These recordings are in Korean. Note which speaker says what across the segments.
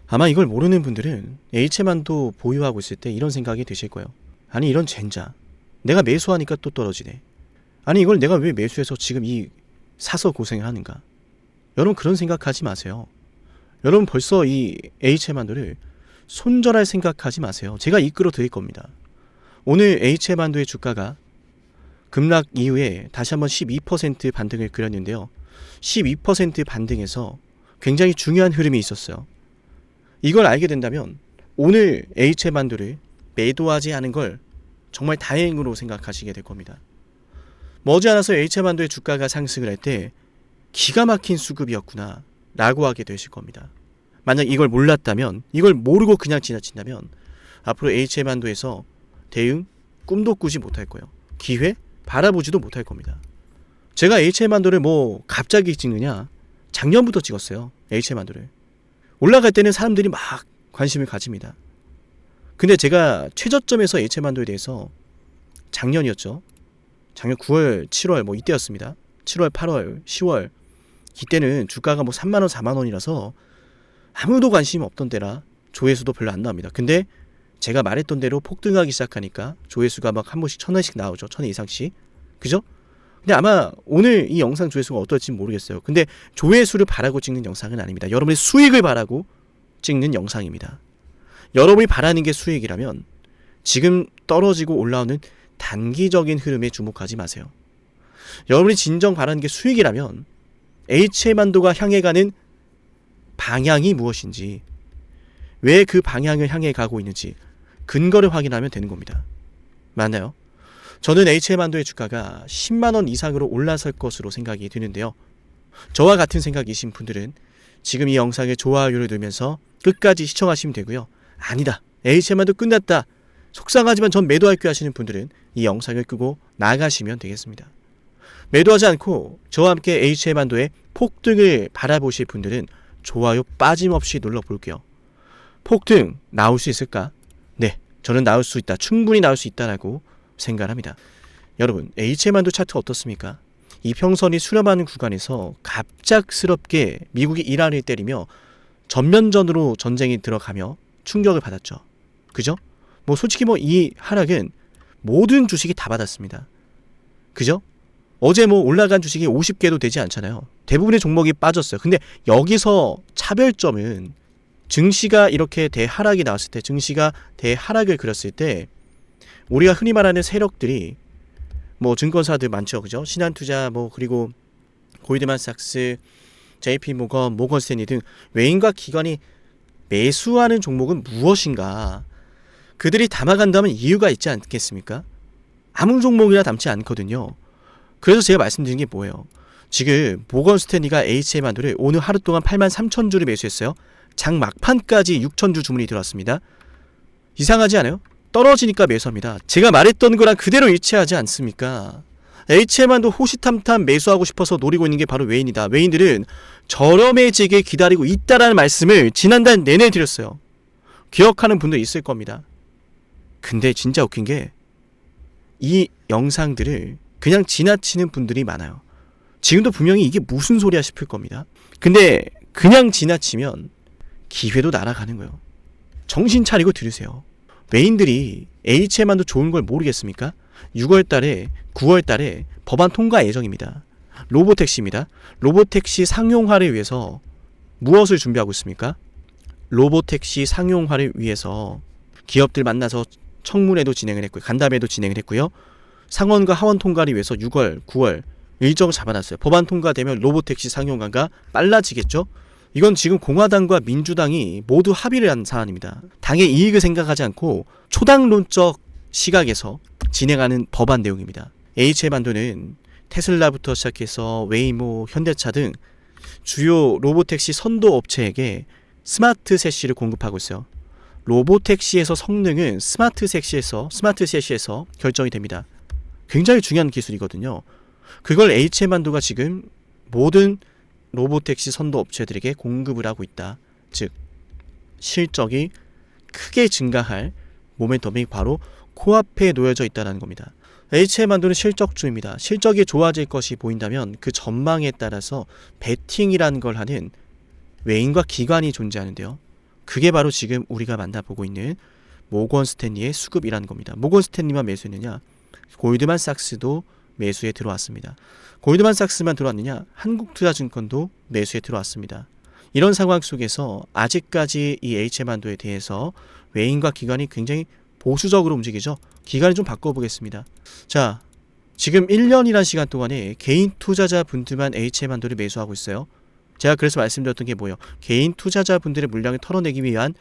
Speaker 1: 아마 이걸 모르는 분들은 H만도 보유하고 있을 때 이런 생각이 드실 거예요. 아니 이런 젠장, 내가 매수하니까 또 떨어지네. 아니 이걸 내가 왜 매수해서 지금 이 사서 고생을 하는가. 여러분 그런 생각하지 마세요. 여러분 벌써 이 H만도를 손절할 생각하지 마세요. 제가 이끌어 드릴 겁니다. 오늘 H만도의 주가가 급락 이후에 다시 한번 12% 반등을 그렸는데요. 12% 반등에서 굉장히 중요한 흐름이 있었어요. 이걸 알게 된다면 오늘 H만도를 매도하지 않은 걸 정말 다행으로 생각하시게 될 겁니다. 머지않아서 H만도의 주가가 상승을 할 때 기가 막힌 수급이었구나 라고 하게 되실 겁니다. 만약 이걸 몰랐다면, 이걸 모르고 그냥 지나친다면 앞으로 H만도에서 대응 꿈도 꾸지 못할 거예요. 기회 바라보지도 못할 겁니다. 제가 H만도를 뭐 갑자기 찍느냐, 작년부터 찍었어요. H만도를 올라갈 때는 사람들이 막 관심을 가집니다. 근데 제가 최저점에서 H만도에 대해서 작년이었죠. 작년 9월, 7월 뭐 이때였습니다. 7월, 8월, 10월 이때는 주가가 뭐 3만원, 4만원이라서 아무도 관심이 없던 때라 조회수도 별로 안 나옵니다. 근데 제가 말했던 대로 폭등하기 시작하니까 조회수가 막 한 번씩 1000회씩 나오죠. 1000회 이상씩. 그죠? 근데 아마 오늘 이 영상 조회수가 어떨지 모르겠어요. 근데 조회수를 바라고 찍는 영상은 아닙니다. 여러분의 수익을 바라고 찍는 영상입니다. 여러분이 바라는 게 수익이라면 지금 떨어지고 올라오는 단기적인 흐름에 주목하지 마세요. 여러분이 진정 바라는 게 수익이라면 H만도가 향해 가는 방향이 무엇인지, 왜 그 방향을 향해 가고 있는지 근거를 확인하면 되는 겁니다. 맞나요? 저는 H만도의 주가가 10만원 이상으로 올라설 것으로 생각이 드는데요. 저와 같은 생각이신 분들은 지금 이 영상에 좋아요를 누르면서 끝까지 시청하시면 되고요. 아니다, H만도 끝났다, 속상하지만 전 매도할 거야 하시는 분들은 이 영상을 끄고 나가시면 되겠습니다. 매도하지 않고 저와 함께 H만도의 폭등을 바라보실 분들은 좋아요 빠짐없이 눌러볼게요. 폭등 나올 수 있을까? 네, 저는 나올 수 있다, 충분히 나올 수 있다라고 생각합니다. 여러분, H만도 차트 어떻습니까? 이평선이 수렴하는 구간에서 갑작스럽게 미국이 이란을 때리며 전면전으로 전쟁이 들어가며 충격을 받았죠. 그죠? 뭐 솔직히 뭐 이 하락은 모든 주식이 다 받았습니다. 그죠? 어제 뭐 올라간 주식이 50개도 되지 않잖아요. 대부분의 종목이 빠졌어요. 근데 여기서 차별점은 증시가 이렇게 대하락이 나왔을 때, 증시가 대하락을 그렸을 때 우리가 흔히 말하는 세력들이 뭐 증권사들 많죠. 그죠? 신한투자 뭐 그리고 골드만삭스, JP모건, 모건스탠리 등 외인과 기관이 매수하는 종목은 무엇인가? 그들이 담아간다면 이유가 있지 않겠습니까? 아무 종목이나 담지 않거든요. 그래서 제가 말씀드린 게 뭐예요? 지금 모건스탠리가 H만도를 오늘 하루 동안 83,000주를 매수했어요. 장 막판까지 6,000주 주문이 들어왔습니다. 이상하지 않아요? 떨어지니까 매수합니다. 제가 말했던 거랑 그대로 일치하지 않습니까? H만도 호시탐탐 매수하고 싶어서 노리고 있는 게 바로 외인이다. 외인들은 저렴해지게 기다리고 있다라는 말씀을 지난달 내내 드렸어요. 기억하는 분들 있을 겁니다. 근데 진짜 웃긴 게 이 영상들을 그냥 지나치는 분들이 많아요. 지금도 분명히 이게 무슨 소리야 싶을 겁니다. 근데 그냥 지나치면 기회도 날아가는 거예요. 정신 차리고 들으세요. 외인들이 H만도 좋은 걸 모르겠습니까? 6월달에 9월달에 법안 통과 예정입니다. 로보택시입니다. 로보택시 상용화를 위해서 무엇을 준비하고 있습니까? 로보택시 상용화를 위해서 기업들 만나서 청문회도 진행을 했고요. 간담회도 진행을 했고요. 상원과 하원 통과를 위해서 6월, 9월 일정을 잡아놨어요. 법안 통과되면 로보택시 상용화가 빨라지겠죠? 이건 지금 공화당과 민주당이 모두 합의를 한 사안입니다. 당의 이익을 생각하지 않고 초당론적 시각에서 진행하는 법안 내용입니다. H만도는 테슬라부터 시작해서 웨이모, 현대차 등 주요 로보택시 선도 업체에게 스마트 셋시를 공급하고 있어요. 로보택시에서 성능은 스마트 셋시에서 결정이 됩니다. 굉장히 중요한 기술이거든요. 그걸 H만도가 지금 모든 로보택시 선도 업체들에게 공급을 하고 있다. 즉 실적이 크게 증가할 모멘텀이 바로 코앞에 놓여져 있다는 겁니다. H만도는 실적주입니다. 실적이 좋아질 것이 보인다면 그 전망에 따라서 베팅이라는 걸 하는 외인과 기관이 존재하는데요. 그게 바로 지금 우리가 만나보고 있는 모건 스탠리의 수급이라는 겁니다. 모건 스탠리만 매수했느냐? 골드만삭스도 매수에 들어왔습니다. 골드만삭스만 들어왔느냐? 한국투자증권도 매수에 들어왔습니다. 이런 상황 속에서 아직까지 이 HM한도에 대해서 외인과 기관이 굉장히 보수적으로 움직이죠. 기간을 좀 바꿔보겠습니다. 자, 지금 1년이라는 시간 동안에 개인 투자자분들만 HM한도를 매수하고 있어요. 제가 그래서 말씀드렸던 게 뭐예요? 개인 투자자분들의 물량을 털어내기 위한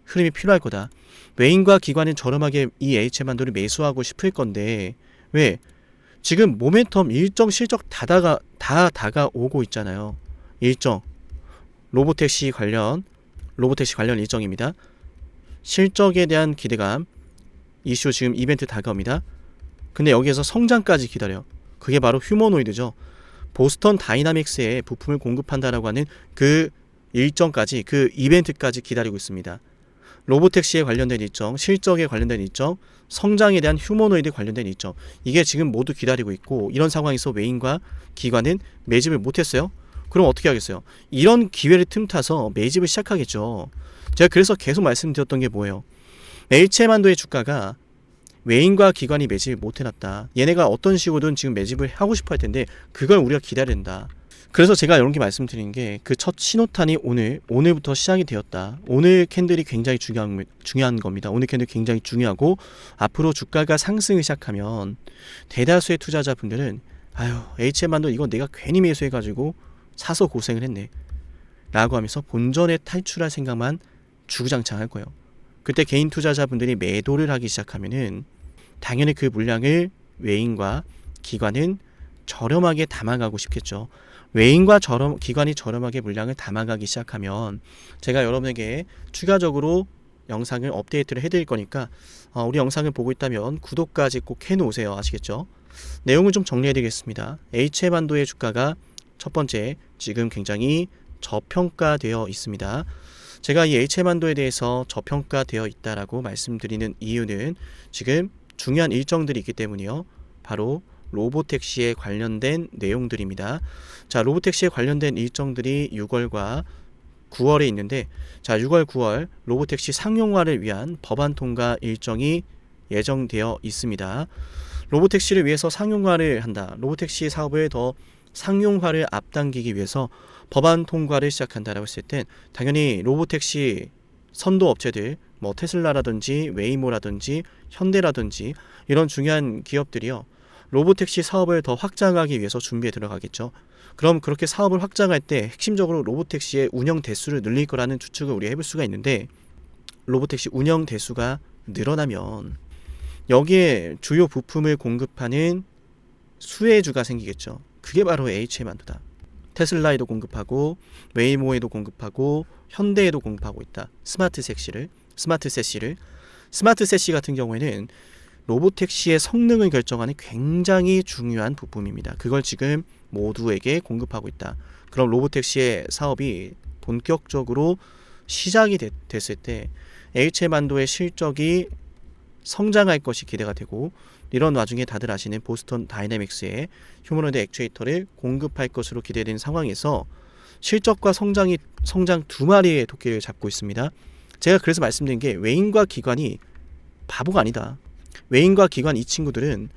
Speaker 1: 흐름이 필요할 거다. 외인과 기관은 저렴하게 이 HM한도를 매수하고 싶을 건데 왜? 지금 모멘텀 일정 실적 다 다가오고 있잖아요. 일정 로보택시 관련 일정입니다. 실적에 대한 기대감 이슈 지금 이벤트 다가옵니다. 근데 여기에서 성장까지 기다려. 그게 바로 휴머노이드죠. 보스턴 다이나믹스에 부품을 공급한다라고 하는 그 일정까지, 그 이벤트까지 기다리고 있습니다. 로보택시에 관련된 일정, 실적에 관련된 일정, 성장에 대한 휴머노이드 관련된 일정, 이게 지금 모두 기다리고 있고, 이런 상황에서 외인과 기관은 매집을 못했어요. 그럼 어떻게 하겠어요? 이런 기회를 틈타서 매집을 시작하겠죠. 제가 그래서 계속 말씀드렸던 게 뭐예요? HM한도의 주가가 외인과 기관이 매집을 못 해놨다. 얘네가 어떤 식으로든 지금 매집을 하고 싶어 할 텐데 그걸 우리가 기다려야 된다. 그래서 제가 이런 게 말씀드린 게 그 첫 신호탄이 오늘부터 시작이 되었다. 오늘 캔들이 굉장히 중요한 겁니다. 오늘 캔들 굉장히 중요하고 앞으로 주가가 상승을 시작하면 대다수의 투자자분들은 아유 HM만도 이거 내가 괜히 매수해가지고 사서 고생을 했네 라고 하면서 본전에 탈출할 생각만 주구장창 할 거예요. 그때 개인 투자자분들이 매도를 하기 시작하면은 당연히 그 물량을 외인과 기관은 저렴하게 담아가고 싶겠죠. 외인과 기관이 저렴하게 물량을 담아가기 시작하면 제가 여러분에게 추가적으로 영상을 업데이트를 해드릴 거니까 우리 영상을 보고 있다면 구독까지 꼭 해놓으세요. 아시겠죠? 내용을 좀 정리해드리겠습니다. HM한도의 주가가 첫 번째 지금 굉장히 저평가되어 있습니다. 제가 이 HM한도에 대해서 저평가되어 있다라고 말씀드리는 이유는 지금 중요한 일정들이 있기 때문이요. 바로 로보택시에 관련된 내용들입니다. 자, 로보택시에 관련된 일정들이 6월과 9월에 있는데 자, 6월, 9월 로보택시 상용화를 위한 법안 통과 일정이 예정되어 있습니다. 로보택시를 위해서 상용화를 한다. 로보택시 사업을 더 상용화를 앞당기기 위해서 법안 통과를 시작한다라고 했을 땐 당연히 로보택시 선도 업체들 뭐 테슬라라든지 웨이모라든지 현대라든지 이런 중요한 기업들이요. 로보택시 사업을 더 확장하기 위해서 준비에 들어가겠죠. 그럼 그렇게 사업을 확장할 때 핵심적으로 로보택시의 운영 대수를 늘릴 거라는 추측을 우리가 해볼 수가 있는데 로보택시 운영 대수가 늘어나면 여기에 주요 부품을 공급하는 수혜주가 생기겠죠. 그게 바로 HM한도다. 테슬라에도 공급하고 웨이모에도 공급하고 현대에도 공급하고 있다. 스마트 세시 같은 경우에는 로보택시의 성능을 결정하는 굉장히 중요한 부품입니다. 그걸 지금 모두에게 공급하고 있다. 그럼 로보택시의 사업이 본격적으로 시작이 됐을 때 HM한도의 실적이 성장할 것이 기대가 되고 이런 와중에 다들 아시는 보스턴 다이내믹스의 휴머노이드 액추에이터를 공급할 것으로 기대되는 상황에서 실적과 성장 두 마리의 토끼를 잡고 있습니다. 제가 그래서 말씀드린 게 외인과 기관이 바보가 아니다. 외인과 기관 이 친구들은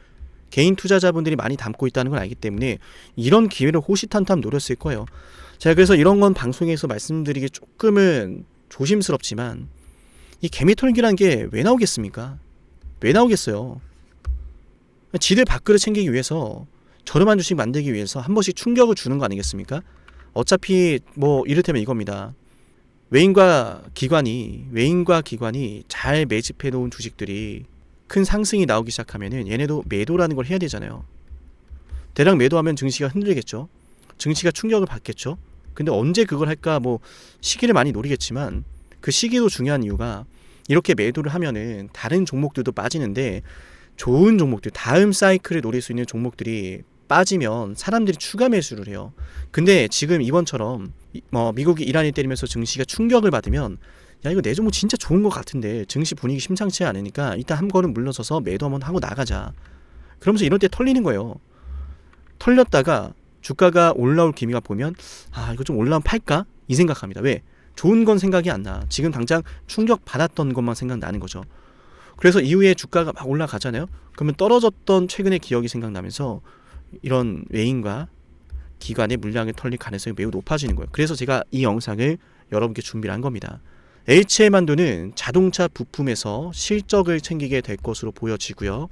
Speaker 1: 개인 투자자분들이 많이 담고 있다는 걸 알기 때문에 이런 기회를 호시탄탐 노렸을 거예요. 제가 그래서 이런 건 방송에서 말씀드리기 조금은 조심스럽지만 이 개미털기란 게 왜 나오겠습니까? 왜 나오겠어요? 지들 밥그릇 챙기기 위해서 저렴한 주식 만들기 위해서 한 번씩 충격을 주는 거 아니겠습니까? 어차피 뭐 이를테면 이겁니다. 외인과 기관이 잘 매집해 놓은 주식들이 큰 상승이 나오기 시작하면은 얘네도 매도라는 걸 해야 되잖아요. 대량 매도하면 증시가 흔들리겠죠. 증시가 충격을 받겠죠. 근데 언제 그걸 할까 뭐 시기를 많이 노리겠지만 그 시기도 중요한 이유가 이렇게 매도를 하면은 다른 종목들도 빠지는데 좋은 종목들, 다음 사이클을 노릴 수 있는 종목들이 빠지면 사람들이 추가 매수를 해요. 근데 지금 이번처럼 미국이 이란을 때리면서 증시가 충격을 받으면 야 이거 내 종목 진짜 좋은 것 같은데 증시 분위기 심상치 않으니까 일단 한 걸음 물러서서 매도 한번 하고 나가자. 그러면서 이럴 때 털리는 거예요. 털렸다가 주가가 올라올 기미가 보면 아 이거 좀 올라오면 팔까? 이 생각합니다. 왜? 좋은 건 생각이 안 나. 지금 당장 충격 받았던 것만 생각나는 거죠. 그래서 이후에 주가가 막 올라가잖아요. 그러면 떨어졌던 최근의 기억이 생각나면서 이런 외인과 기관의 물량을 털릴 가능성이 매우 높아지는 거예요. 그래서 제가 이 영상을 여러분께 준비를 한 겁니다. HM안도는 자동차 부품에서 실적을 챙기게 될 것으로 보여지고요.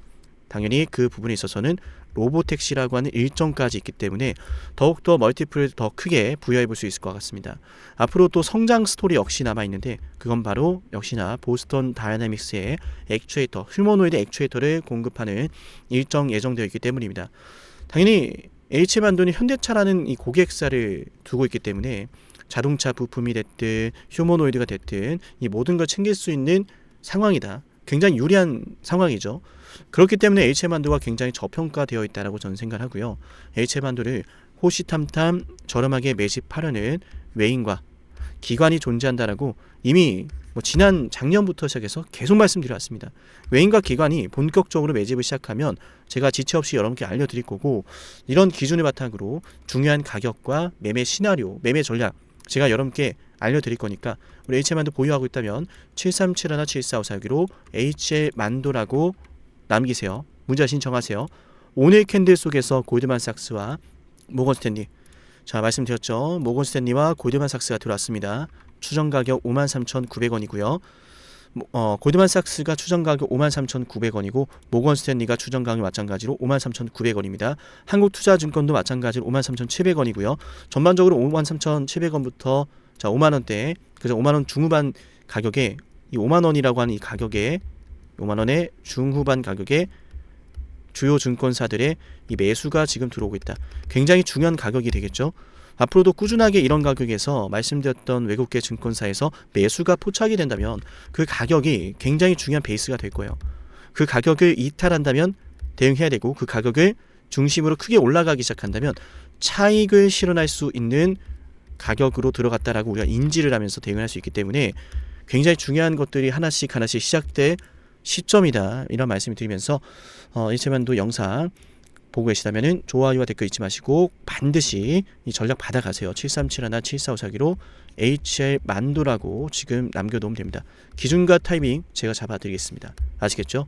Speaker 1: 당연히 그 부분에 있어서는 로보택시라고 하는 일정까지 있기 때문에 더욱더 멀티플을 더 크게 부여해 볼 수 있을 것 같습니다. 앞으로 또 성장 스토리 역시 남아있는데 그건 바로 역시나 보스턴 다이내믹스의 액추에이터, 휴머노이드 액추에이터를 공급하는 일정 예정되어 있기 때문입니다. 당연히 HM안도는 현대차라는 이 고객사를 두고 있기 때문에 자동차 부품이 됐든 휴머노이드가 됐든 이 모든 걸 챙길 수 있는 상황이다. 굉장히 유리한 상황이죠. 그렇기 때문에 HM안도가 굉장히 저평가되어 있다고 저는 생각하고요. HM안도를 호시탐탐 저렴하게 매집하려는 외인과 기관이 존재한다라고 이미 지난 작년부터 시작해서 계속 말씀드려왔습니다. 외인과 기관이 본격적으로 매집을 시작하면 제가 지체 없이 여러분께 알려드릴 거고, 이런 기준을 바탕으로 중요한 가격과 매매 시나리오, 매매 전략 제가 여러분께 알려드릴 거니까 우리 HM안도 보유하고 있다면 7371-7454로 HM안도라고 남기세요. 문자 신청하세요. 오늘 캔들 속에서 골드만삭스와 모건스탠리, 자 말씀드렸죠. 모건스탠리와 골드만삭스가 들어왔습니다. 추정가격 53,900원이고요. 골드만삭스가 추정가격 53,900원이고 모건스탠리가 추정가격 마찬가지로 53,900원입니다. 한국투자증권도 마찬가지로 53,700원이고요. 전반적으로 53,700원부터 자 5만원대, 그래서 5만원 중후반 가격에 이 5만원이라고 하는 이 가격에 5만원의 중후반 가격에 주요 증권사들의 이 매수가 지금 들어오고 있다. 굉장히 중요한 가격이 되겠죠. 앞으로도 꾸준하게 이런 가격에서 말씀드렸던 외국계 증권사에서 매수가 포착이 된다면 그 가격이 굉장히 중요한 베이스가 될 거예요. 그 가격을 이탈한다면 대응해야 되고, 그 가격을 중심으로 크게 올라가기 시작한다면 차익을 실현할 수 있는 가격으로 들어갔다라고 우리가 인지를 하면서 대응할 수 있기 때문에 굉장히 중요한 것들이 하나씩 시작될 시점이다, 이런 말씀을 드리면서 HM안도 영상 보고 계시다면 좋아요와 댓글 잊지 마시고 반드시 이 전략 받아가세요. 7371-7454로 HM안도라고 지금 남겨놓으면 됩니다. 기준과 타이밍 제가 잡아드리겠습니다. 아시겠죠?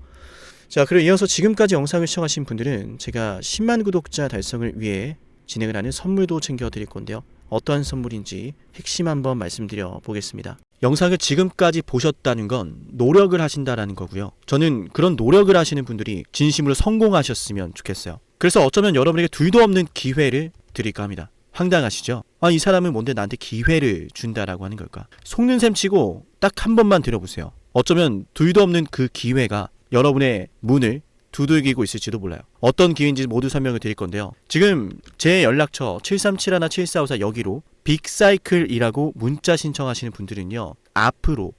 Speaker 1: 자, 그리고 이어서 지금까지 영상을 시청하신 분들은 제가 10만 구독자 달성을 위해 진행을 하는 선물도 챙겨드릴 건데요. 어떠한 선물인지 핵심 한번 말씀드려 보겠습니다. 영상을 지금까지 보셨다는 건 노력을 하신다라는 거고요. 저는 그런 노력을 하시는 분들이 진심으로 성공하셨으면 좋겠어요. 그래서 어쩌면 여러분에게 둘도 없는 기회를 드릴까 합니다. 황당하시죠? 이 사람은 뭔데 나한테 기회를 준다라고 하는 걸까? 속는 셈 치고 딱 한 번만 들어보세요. 어쩌면 둘도 없는 그 기회가 여러분의 문을 두들기고 있을지도 몰라요. 어떤 기회인지 모두 설명을 드릴 건데요. 지금 제 연락처 7371-7454 여기로 빅사이클이라고 문자 신청하시는 분들은요, 앞으로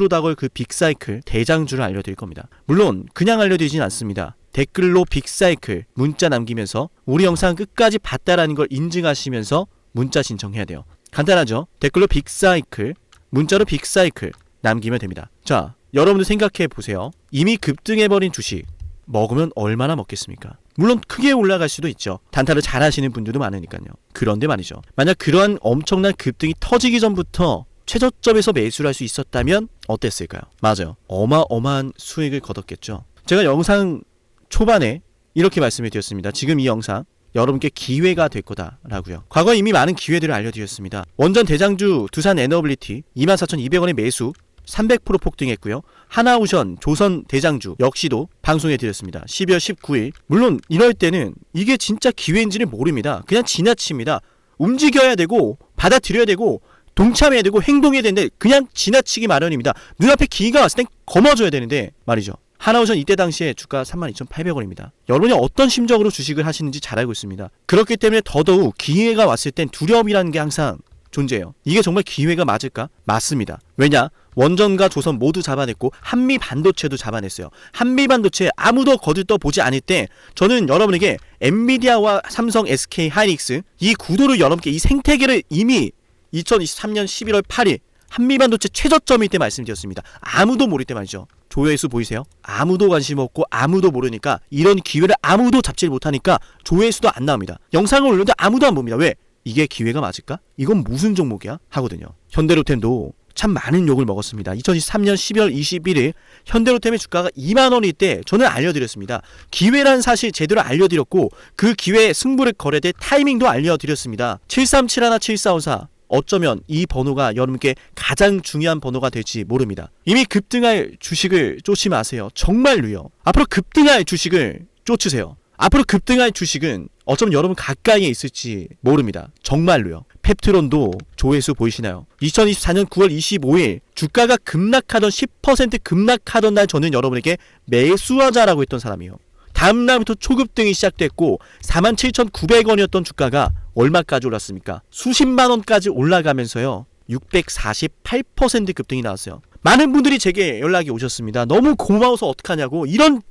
Speaker 1: 다가올 그 빅사이클 대장주를 알려드릴 겁니다. 물론 그냥 알려드리진 않습니다. 댓글로 빅사이클 문자 남기면서 우리 영상 끝까지 봤다라는 걸 인증하시면서 문자 신청해야 돼요. 간단하죠? 댓글로 빅사이클, 문자로 빅사이클 남기면 됩니다. 자, 여러분들 생각해 보세요. 이미 급등해버린 주식 먹으면 얼마나 먹겠습니까? 물론 크게 올라갈 수도 있죠. 단타를 잘 하시는 분들도 많으니까요. 그런데 말이죠, 만약 그러한 엄청난 급등이 터지기 전부터 최저점에서 매수를 할 수 있었다면 어땠을까요? 맞아요. 어마어마한 수익을 거뒀겠죠. 제가 영상 초반에 이렇게 말씀을 드렸습니다. 지금 이 영상 여러분께 기회가 될 거다라고요. 과거에 이미 많은 기회들을 알려드렸습니다. 원전 대장주 두산 에너빌리티 24,200원의 매수 300% 폭등했고요. 하나오션 조선 대장주 역시도 방송해 드렸습니다. 12월 19일. 물론 이럴 때는 이게 진짜 기회인지는 모릅니다. 그냥 지나칩니다. 움직여야 되고 받아들여야 되고 동참해야 되고 행동해야 되는데 그냥 지나치기 마련입니다. 눈앞에 기회가 왔을 땐 거머줘야 되는데 말이죠. 하나오션 이때 당시에 주가 32,800원입니다. 여러분이 어떤 심정으로 주식을 하시는지 잘 알고 있습니다. 그렇기 때문에 더더욱 기회가 왔을 땐 두려움이라는 게 항상 존재해요. 이게 정말 기회가 맞을까? 맞습니다. 왜냐? 원전과 조선 모두 잡아냈고 한미 반도체도 잡아냈어요. 한미 반도체 아무도 거들떠보지 않을 때 저는 여러분에게 엔비디아와 삼성, SK 하이닉스 이 구도를 여러분께 이 생태계를 이미 2023년 11월 8일 한미 반도체 최저점일 때 말씀드렸습니다. 아무도 모를 때 말이죠. 조회수 보이세요? 아무도 관심 없고 아무도 모르니까 이런 기회를 아무도 잡지 못하니까 조회수도 안 나옵니다. 영상을 올렸는데 아무도 안 봅니다. 왜? 이게 기회가 맞을까? 이건 무슨 종목이야? 하거든요. 현대로템도 참 많은 욕을 먹었습니다. 2023년 12월 21일 현대로템의 주가가 2만원일 때 저는 알려드렸습니다. 기회란 사실 제대로 알려드렸고 그 기회에 승부를 걸어야 될 타이밍도 알려드렸습니다. 7371, 7454 어쩌면 이 번호가 여러분께 가장 중요한 번호가 될지 모릅니다. 이미 급등할 주식을 쫓지 마세요. 정말로요. 앞으로 급등할 주식을 쫓으세요. 앞으로 급등할 주식은 어쩌면 여러분 가까이에 있을지 모릅니다. 정말로요. 펩트론도 조회수 보이시나요? 2024년 9월 25일 주가가 급락하던 10% 급락하던 날 저는 여러분에게 매수하자라고 했던 사람이에요. 다음 날부터 초급등이 시작됐고 47,900원이었던 주가가 얼마까지 올랐습니까? 수십만 원까지 올라가면서요. 648% 급등이 나왔어요. 많은 분들이 제게 연락이 오셨습니다. 너무 고마워서 어떡하냐고, 이런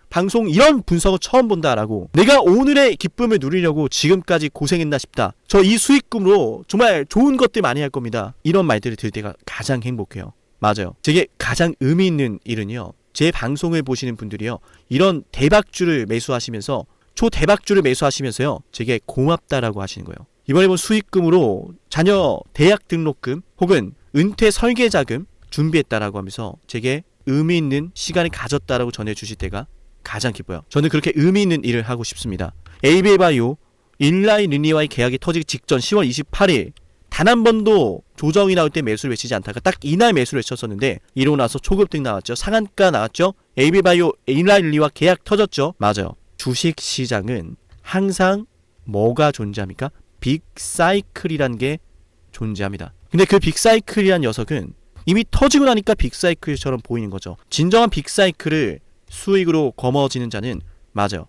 Speaker 1: 방송, 이런 분석을 처음 본다라고, 내가 오늘의 기쁨을 누리려고 지금까지 고생했나 싶다, 저 이 수익금으로 정말 좋은 것들 많이 할 겁니다, 이런 말들을 들을 때가 가장 행복해요. 맞아요. 제게 가장 의미 있는 일은요, 제 방송을 보시는 분들이요, 이런 대박주를 매수하시면서, 초대박주를 매수하시면서요, 제게 고맙다라고 하시는 거예요. 이번에 본 수익금으로 자녀 대학 등록금 혹은 은퇴 설계자금 준비했다라고 하면서 제게 의미 있는 시간을 가졌다라고 전해주실 때가 가장 기뻐요. 저는 그렇게 의미 있는 일을 하고 싶습니다. ABL바이오 일라이 르니와의 계약이 터지기 직전 10월 28일 단 한 번도 조정이 나올 때 매수를 외치지 않다가 딱 이날 매수를 외쳤었는데 이러고 나서 초급등 나왔죠. 상한가 나왔죠. ABL바이오 일라이 르니와 계약 터졌죠. 맞아요. 주식시장은 항상 뭐가 존재합니까? 빅사이클이란 게 존재합니다. 근데 그 빅사이클이란 녀석은 이미 터지고 나니까 빅사이클처럼 보이는 거죠. 진정한 빅사이클을 수익으로 거머쥐는 자는 맞아요.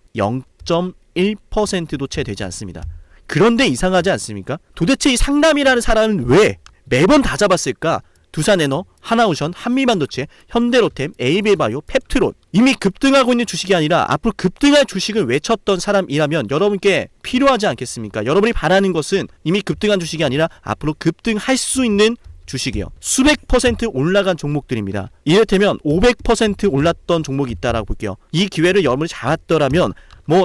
Speaker 1: 0.1%도 채 되지 않습니다. 그런데 이상하지 않습니까? 도대체 이 상남이라는 사람은 왜 매번 다 잡았을까? 두산에너, 하나오션, 한미반도체, 현대로템, ABL바이오, 펩트론, 이미 급등하고 있는 주식이 아니라 앞으로 급등할 주식을 외쳤던 사람이라면 여러분께 필요하지 않겠습니까? 여러분이 바라는 것은 이미 급등한 주식이 아니라 앞으로 급등할 수 있는 주식이요. 수백 퍼센트 올라간 종목들입니다. 이를테면 500% 올랐던 종목이 있다라고 볼게요. 이 기회를 여러분이 잡았더라면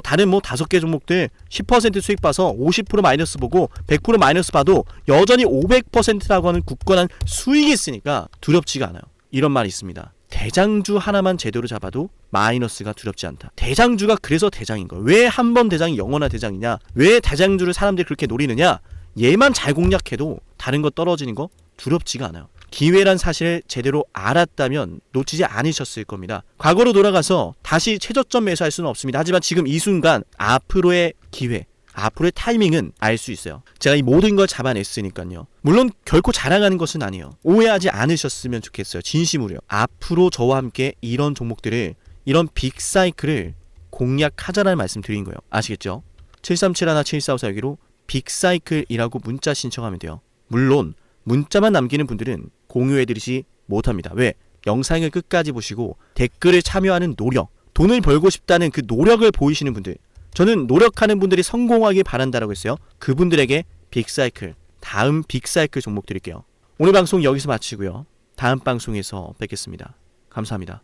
Speaker 1: 다른 5개 종목들 10% 수익 봐서 50% 마이너스 보고 100% 마이너스 봐도 여전히 500%라고 하는 굳건한 수익이 있으니까 두렵지가 않아요. 이런 말이 있습니다. 대장주 하나만 제대로 잡아도 마이너스가 두렵지 않다. 대장주가 그래서 대장인 거예요. 왜 한 번 대장이 영원한 대장이냐? 왜 대장주를 사람들이 그렇게 노리느냐? 얘만 잘 공략해도 다른 거 떨어지는 거 두렵지가 않아요. 기회란 사실을 제대로 알았다면 놓치지 않으셨을 겁니다. 과거로 돌아가서 다시 최저점 매수할 수는 없습니다. 하지만 지금 이 순간 앞으로의 기회, 앞으로의 타이밍은 알 수 있어요. 제가 이 모든 걸 잡아냈으니까요. 물론 결코 자랑하는 것은 아니에요. 오해하지 않으셨으면 좋겠어요. 진심으로요. 앞으로 저와 함께 이런 종목들을, 이런 빅사이클을 공략하자라는 말씀 드린 거예요. 아시겠죠? 7371, 7454 여기로 빅사이클이라고 문자 신청하면 돼요. 물론 문자만 남기는 분들은 공유해드리지 못합니다. 왜? 영상을 끝까지 보시고 댓글에 참여하는 노력, 돈을 벌고 싶다는 그 노력을 보이시는 분들, 저는 노력하는 분들이 성공하길 바란다라고 했어요. 그분들에게 빅사이클, 다음 빅사이클 종목 드릴게요. 오늘 방송 여기서 마치고요. 다음 방송에서 뵙겠습니다. 감사합니다.